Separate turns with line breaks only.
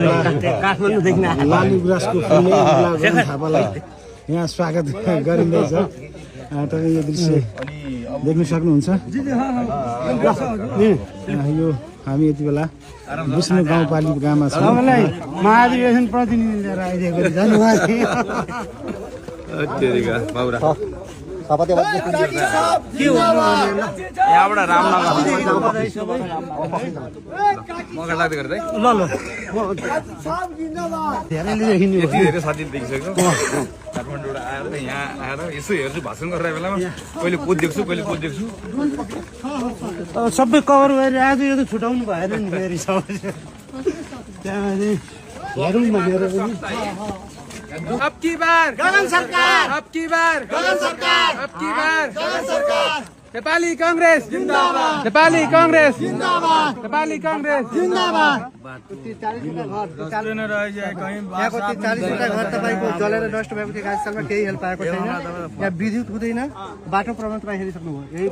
काठमाडौँदेखि लाली गुराँसको फुल्ने थापालाई यहाँ स्वागत गरिँदैछ। तपाईँ यो दृश्य देख्न सक्नुहुन्छ। यो हामी यति बेला विष्णु गाउँपालिकामा छौँ। महाधिवेशन प्रतिनिधि लिएर आइदिएको
यहाँबाट रामनगर मगर लाग्दै गर्दै ल धेरै साथी देखिसक्यो। काठमाडौँबाट आएर यहाँ आएर यसो हेर्छु भाषण गरेर बेलामा कहिले कोद देख्छु कहिले कोद देख्छु।
सबै कभर गरेर आज यो त छुटाउनु भएन नि फेरि त्यहाँ हेरौँ भनेर पनि
अब की बार गगन सरकार, अब की बार गगन सरकार, अब की बार गगन सरकार। नेपाली कांग्रेस जिंदाबाद, नेपाली कांग्रेस जिंदाबाद, नेपाली कांग्रेस जिंदाबाद।
40वटा घर तपाईँको जलेर नष्ट भएको थियो। गाडीसँग केही हेल्प पाएको छैन। यहाँ विद्युत हुँदैन, बाटो प्रबन्ध हेरिसक्नुभयो।